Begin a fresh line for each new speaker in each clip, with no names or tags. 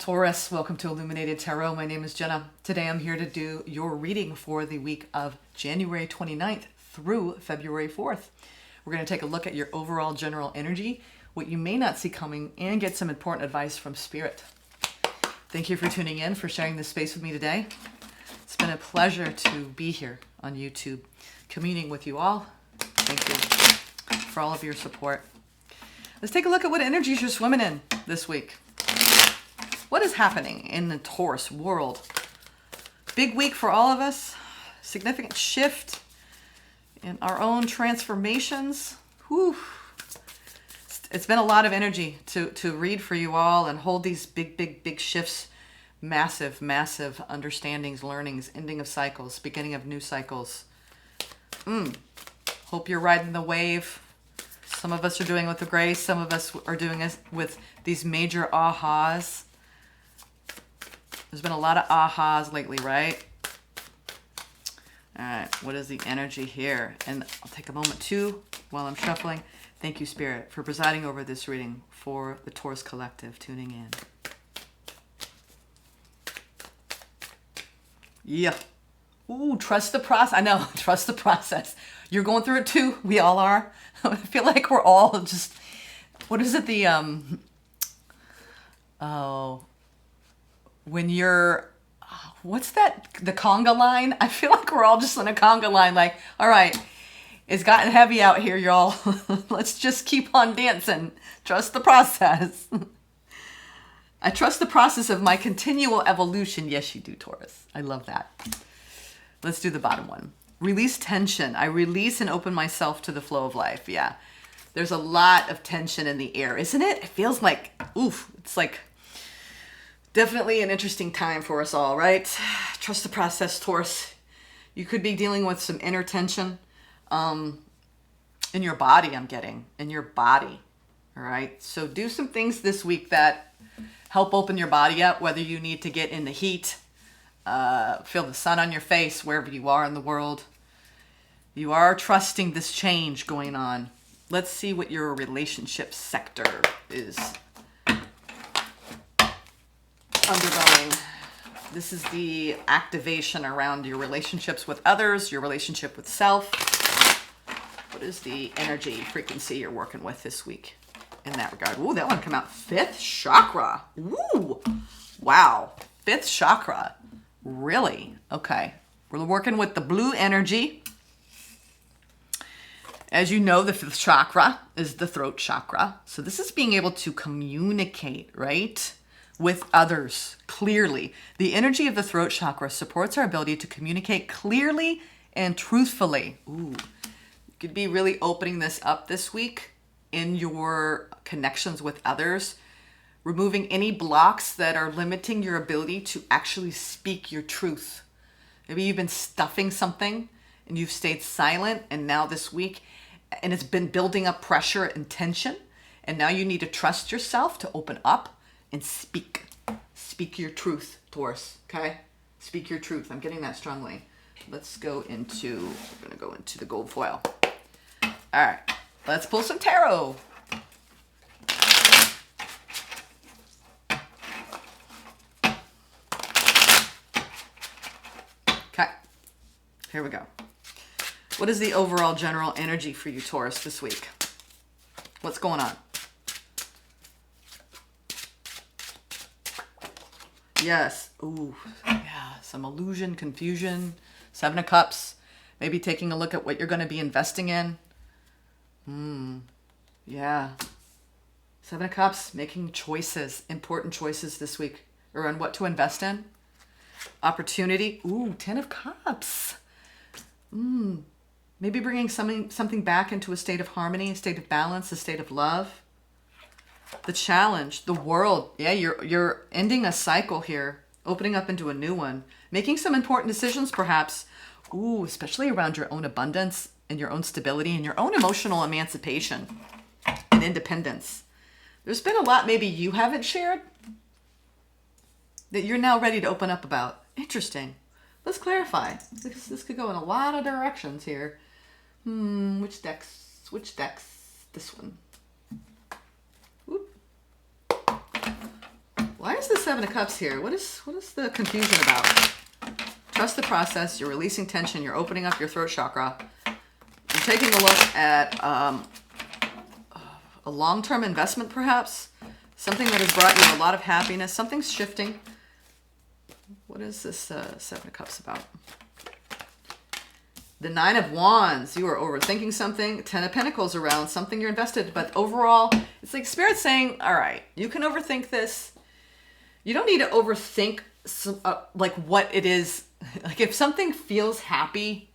Taurus, welcome to Illuminated Tarot. My name is Jenna. Today I'm here to do your reading for the week of January 29th through February 4th. We're going to take a look at your overall general energy, what you may not see coming, and get some important advice from Spirit. Thank you for tuning in, for sharing this space with me today. It's been a pleasure to be here on YouTube, communing with you all. Thank you for all of your support. Let's take a look at what energies you're swimming in this week. What is happening in the Taurus world? Big week for all of us. Significant shift in our own transformations. Whew. It's been a lot of energy to read for you all and hold these big shifts. Massive understandings, learnings, ending of cycles, beginning of new cycles. Hope you're riding the wave. Some of us are doing it with the grace. Some of us are doing it with these major ahas. There's been a lot of ahas lately, right? All right, what is the energy here? And I'll take a moment too while I'm shuffling. Thank you, Spirit, for presiding over this reading for the Taurus Collective tuning in. Yeah. Ooh, trust the process. I know, trust the process. You're going through it too. We all are. I feel like we're all just, what is it? When you're, what's that? The conga line? I feel like we're all just on a conga line. Like, all right, it's gotten heavy out here, y'all. Let's just keep on dancing. Trust the process. I trust the process of my continual evolution. Yes, you do, Taurus. I love that. Let's do the bottom one. Release tension. I release and open myself to the flow of life. Yeah. There's a lot of tension in the air, isn't it? It feels like, oof, it's like definitely an interesting time for us all, right? Trust the process, Taurus. You could be dealing with some inner tension in your body, I'm getting. In your body, all right? So do some things this week that help open your body up, whether you need to get in the heat, feel the sun on your face, wherever you are in the world. You are trusting this change going on. Let's see what your relationship sector is undergoing. This is the activation around your relationships with others, your relationship with self. What is the energy frequency you're working with this week in that regard? Ooh, that one came out. 5th chakra. Ooh, wow. 5th chakra. Really? Okay. We're working with the blue energy. As you know, the 5th chakra is the throat chakra. So this is being able to communicate, right, with others clearly. The energy of the throat chakra supports our ability to communicate clearly and truthfully. Ooh, you could be really opening this up this week in your connections with others, removing any blocks that are limiting your ability to actually speak your truth. Maybe you've been stuffing something and you've stayed silent, and now this week, and it's been building up pressure and tension, and now you need to trust yourself to open up and speak. Speak your truth, Taurus, okay? Speak your truth. I'm getting that strongly. Let's go into, we're going to go into the gold foil. All right, let's pull some tarot. Okay, here we go. What is the overall general energy for you, Taurus, this week? What's going on? Yes. Ooh, yeah. Some illusion, confusion. 7 of Cups. Maybe taking a look at what you're going to be investing in. Yeah. 7 of Cups. Making choices. Important choices this week around what to invest in. Opportunity. Ooh, 10 of Cups. Maybe bringing something back into a state of harmony, a state of balance, a state of love. The challenge, the world. Yeah, you're ending a cycle here, opening up into a new one, making some important decisions perhaps. Ooh, especially around your own abundance and your own stability and your own emotional emancipation and independence. There's been a lot maybe you haven't shared that you're now ready to open up about. Interesting. Let's clarify. This could go in a lot of directions here. Which decks? This one. Whoop. Why is the Seven of Cups here? What is the confusion about? Trust the process. You're releasing tension. You're opening up your throat chakra. You're taking a look at a long-term investment, perhaps. Something that has brought you a lot of happiness. Something's shifting. What is this Seven of Cups about? The Nine of Wands. You are overthinking something. Ten of Pentacles around something you're invested. But overall, it's like Spirit saying, all right, you can overthink this. You don't need to overthink like what it is. Like if something feels happy,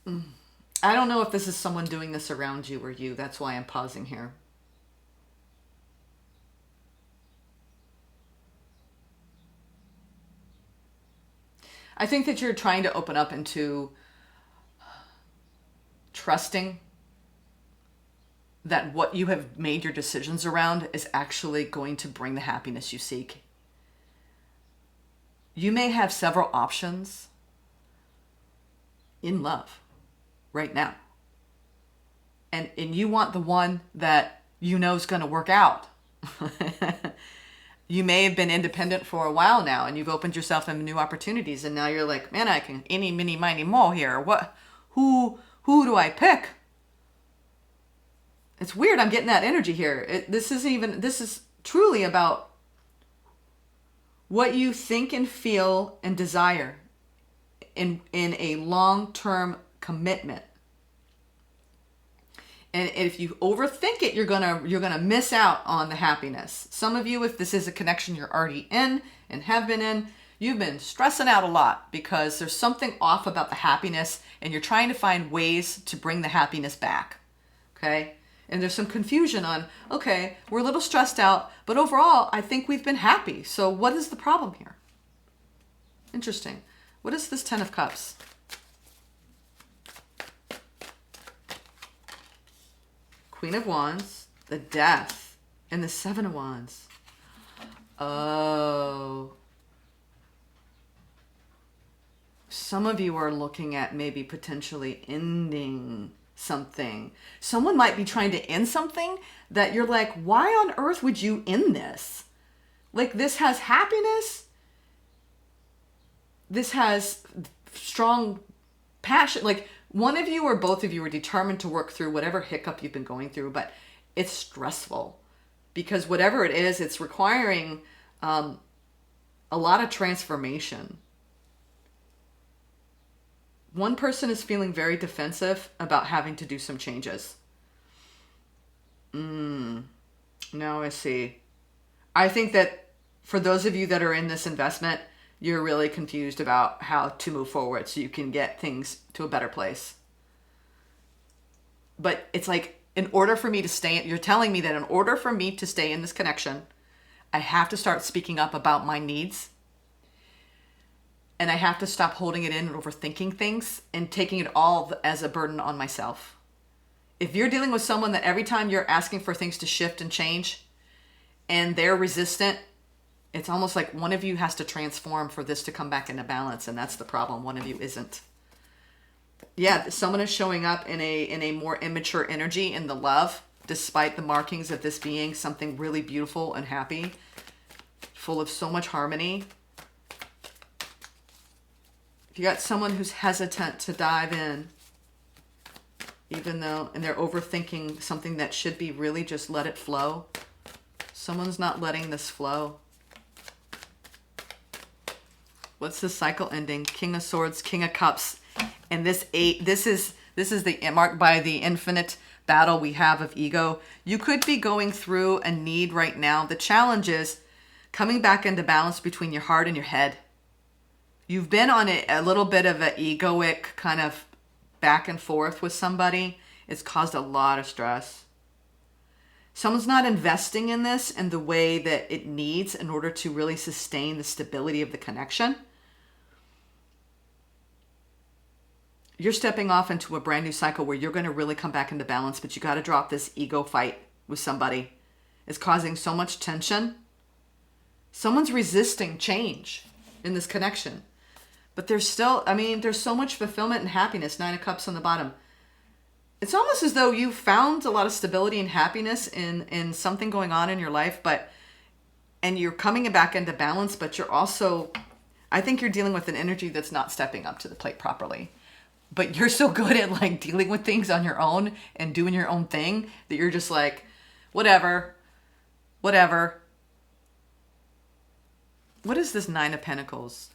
I don't know if this is someone doing this around you or you. That's why I'm pausing here. I think that you're trying to open up into trusting that what you have made your decisions around is actually going to bring the happiness you seek. You may have several options in love right now. And you want the one that you know is going to work out. You may have been independent for a while now and you've opened yourself to new opportunities. And now you're like, man, I can any, mini, miny, mo here. Who do I pick? It's weird. I'm getting that energy here. This is truly about what you think and feel and desire in a long-term commitment. And if you overthink it, you're gonna miss out on the happiness. Some of you, if this is a connection you're already in and have been in, you've been stressing out a lot because there's something off about the happiness and you're trying to find ways to bring the happiness back. Okay? And there's some confusion on, okay, we're a little stressed out, but overall, I think we've been happy. So what is the problem here? Interesting. What is this Ten of Cups? Queen of Wands, the Death, and the Seven of Wands. Oh. Some of you are looking at maybe potentially ending something. Someone might be trying to end something that you're like, why on earth would you end this? Like, this has happiness. This has strong passion. Like, one of you or both of you are determined to work through whatever hiccup you've been going through, but it's stressful because whatever it is, it's requiring a lot of transformation. One person is feeling very defensive about having to do some changes. Now I see. I think that for those of you that are in this investment, you're really confused about how to move forward so you can get things to a better place. But it's like, in order for me to stay, you're telling me that in order for me to stay in this connection, I have to start speaking up about my needs. And I have to stop holding it in and overthinking things and taking it all as a burden on myself. If you're dealing with someone that every time you're asking for things to shift and change and they're resistant, it's almost like one of you has to transform for this to come back into balance, and that's the problem. One of you isn't. Yeah, someone is showing up in a more immature energy in the love, despite the markings of this being something really beautiful and happy, full of so much harmony. If you got someone who's hesitant to dive in, even though, and they're overthinking something that should be really just let it flow, someone's not letting this flow. What's the cycle ending? King of Swords, King of Cups. And this eight, this is the marked by the infinite battle we have of ego. You could be going through a need right now. The challenge is coming back into balance between your heart and your head. You've been on a little bit of an egoic kind of back and forth with somebody. It's caused a lot of stress. Someone's not investing in this in the way that it needs in order to really sustain the stability of the connection. You're stepping off into a brand new cycle where you're going to really come back into balance, but you got to drop this ego fight with somebody. It's causing so much tension. Someone's resisting change in this connection. But there's still, there's so much fulfillment and happiness. Nine of Cups on the bottom. it's almost as though you found a lot of stability and happiness in something going on in your life, and you're coming back into balance, but you're also, I think you're dealing with an energy that's not stepping up to the plate properly. But you're so good at like dealing with things on your own and doing your own thing that you're just like, whatever. What is this Nine of Pentacles?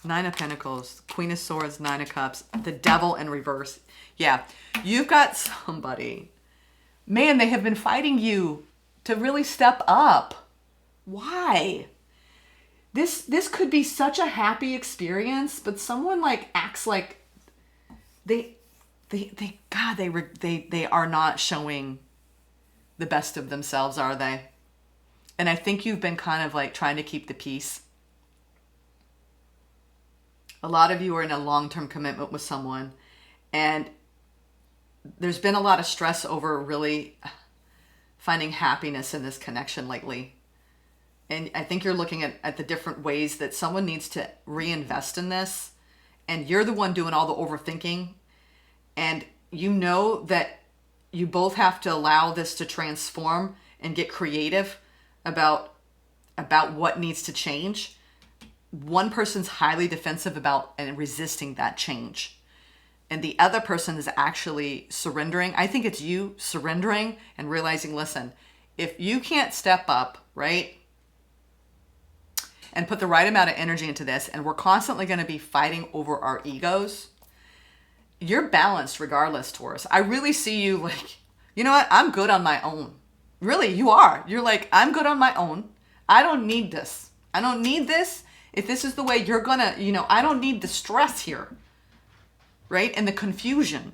Nine of Pentacles, Queen of Swords, Nine of Cups, the Devil in reverse. Yeah, you've got somebody. Man, they have been fighting you to really step up. Why? This could be such a happy experience, but someone like acts like they are not showing the best of themselves, are they? And I think you've been kind of like trying to keep the peace. A lot of you are in a long-term commitment with someone, and there's been a lot of stress over really finding happiness in this connection lately. And I think you're looking at the different ways that someone needs to reinvest in this, and you're the one doing all the overthinking, and you know that you both have to allow this to transform and get creative about what needs to change. One person's highly defensive about and resisting that change, and the other person is actually surrendering. I think it's you surrendering and realizing, listen, if you can't step up, right, and put the right amount of energy into this, and we're constantly going to be fighting over our egos, you're balanced regardless, Taurus. I really see you like, you know what? I'm good on my own. Really, you are. You're like, I'm good on my own. I don't need this. I don't need this. If this is the way you're gonna, I don't need the stress here, right? And the confusion.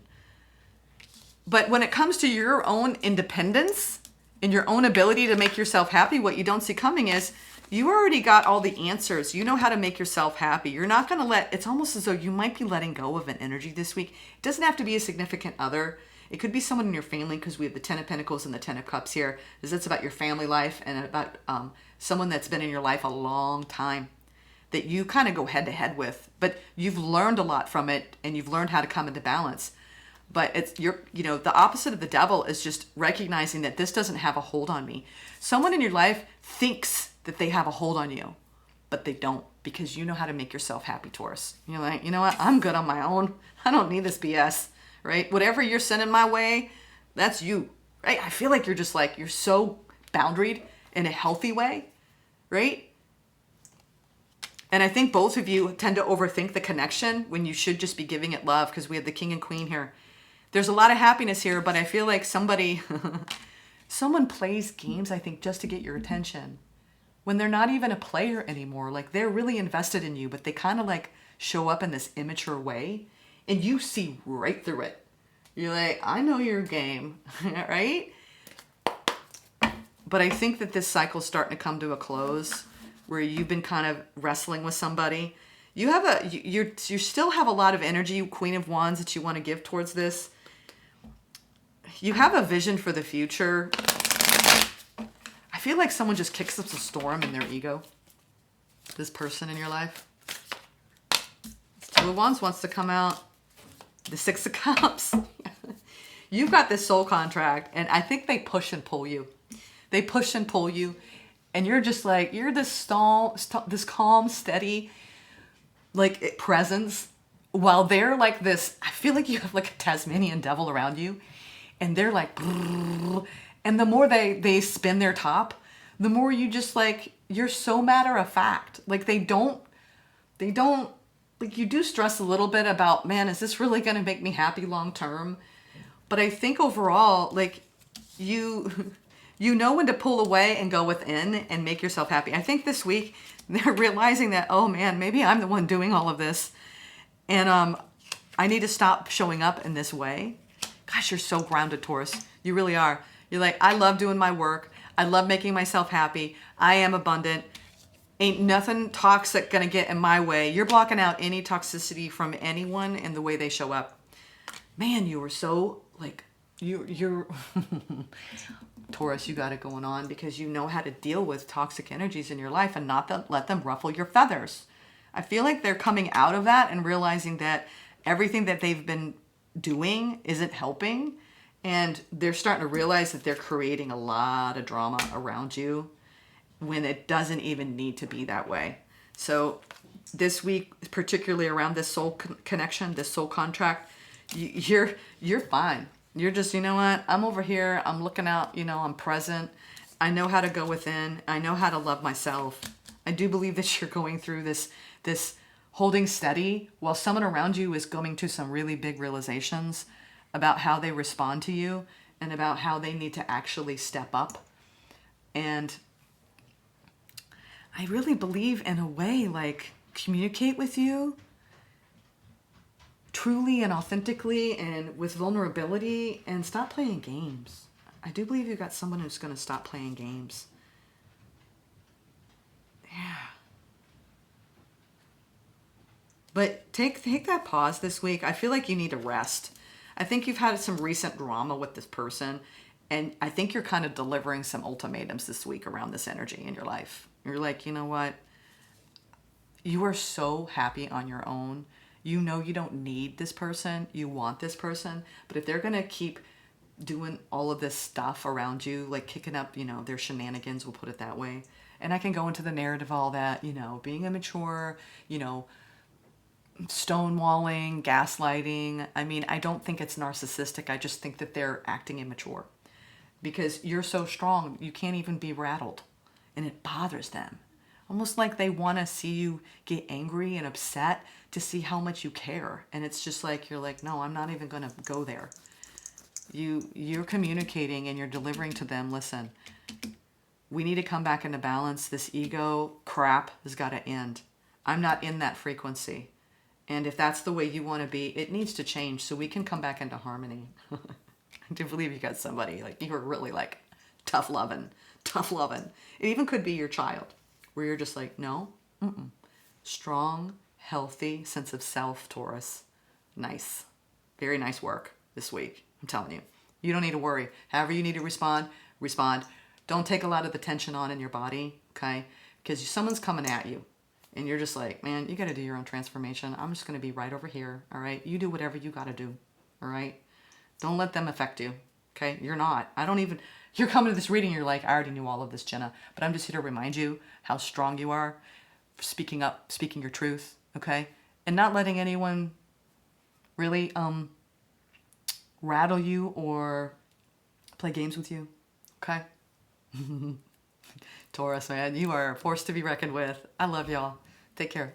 But when it comes to your own independence and your own ability to make yourself happy, what you don't see coming is you already got all the answers. You know how to make yourself happy. You're not going to it's almost as though you might be letting go of an energy this week. It doesn't have to be a significant other. It could be someone in your family, because we have the Ten of Pentacles and the Ten of Cups here. It's about your family life and about someone that's been in your life a long time that you kind of go head to head with, but you've learned a lot from it and you've learned how to come into balance. But it's the opposite of the Devil is just recognizing that this doesn't have a hold on me. Someone in your life thinks that they have a hold on you, but they don't, because you know how to make yourself happy, Taurus. You're like, you know what? I'm good on my own. I don't need this BS, right? Whatever you're sending my way, that's you, right? I feel like you're just like, you're so boundaried in a healthy way, right? And I think both of you tend to overthink the connection when you should just be giving it love, because we have the King and Queen here. There's a lot of happiness here, but I feel like someone plays games, I think, just to get your attention, when they're not even a player anymore. Like, they're really invested in you, but they kind of like show up in this immature way, and you see right through it. You're like, I know your game, right? But I think that this cycle's starting to come to a close, where you've been kind of wrestling with somebody. You still have a lot of energy, Queen of Wands, that you want to give towards this. You have a vision for the future. I feel like someone just kicks up a storm in their ego. This person in your life. Two of Wands wants to come out. The Six of Cups. You've got this soul contract, and I think they push and pull you. They push and pull you. And you're just like, you're this calm, steady, like presence, while they're like this. I feel like you have like a Tasmanian devil around you, and they're like, brrr, and the more they spin their top, the more you just like, you're so matter of fact. Like they don't, like, you do stress a little bit about, man, is this really going to make me happy long term? But I think overall, like you know when to pull away and go within and make yourself happy. I think this week they're realizing that, oh man, maybe I'm the one doing all of this. And I need to stop showing up in this way. Gosh, you're so grounded, Taurus. You really are. You're like, I love doing my work. I love making myself happy. I am abundant. Ain't nothing toxic gonna get in my way. You're blocking out any toxicity from anyone in the way they show up. Man, you are so like, you're Taurus, you got it going on, because you know how to deal with toxic energies in your life and not let them ruffle your feathers. I feel like they're coming out of that and realizing that everything that they've been doing isn't helping. And they're starting to realize that they're creating a lot of drama around you when it doesn't even need to be that way. So this week, particularly around this soul connection, this soul contract, you're fine. You're just, you know what? I'm over here. I'm looking out. I'm present. I know how to go within. I know how to love myself. I do believe that you're going through this holding steady while someone around you is going to some really big realizations about how they respond to you and about how they need to actually step up. And I really believe, in a way, like, communicate with you truly and authentically and with vulnerability, and stop playing games. I do believe you've got someone who's going to stop playing games. Yeah. But take that pause this week. I feel like you need to rest. I think you've had some recent drama with this person, and I think you're kind of delivering some ultimatums this week around this energy in your life. You're like, you know what? You are so happy on your own. You know you don't need this person. You want this person. But if they're going to keep doing all of this stuff around you, like kicking up, their shenanigans, we'll put it that way. And I can go into the narrative, all that, being immature, stonewalling, gaslighting. I mean, I don't think it's narcissistic. I just think that they're acting immature because you're so strong, you can't even be rattled, and it bothers them. Almost like they want to see you get angry and upset to see how much you care. And it's just like, you're like, no, I'm not even going to go there. You're communicating and you're delivering to them, listen, we need to come back into balance. This ego crap has got to end. I'm not in that frequency. And if that's the way you want to be, it needs to change so we can come back into harmony. I do believe you got somebody, like, you are really like tough loving. It even could be your child, where you're just like, no, strong, healthy sense of self, Taurus. Nice. Very nice work this week. I'm telling you. You don't need to worry. However you need to respond. Don't take a lot of the tension on in your body, okay? Because someone's coming at you. And you're just like, man, you got to do your own transformation. I'm just going to be right over here, all right? You do whatever you got to do, all right? Don't let them affect you, okay? You're not. You're coming to this reading, you're like, I already knew all of this, Jenna. But I'm just here to remind you how strong you are, speaking up, speaking your truth, okay? And not letting anyone really rattle you or play games with you, okay? Taurus, man, you are a force to be reckoned with. I love y'all. Take care.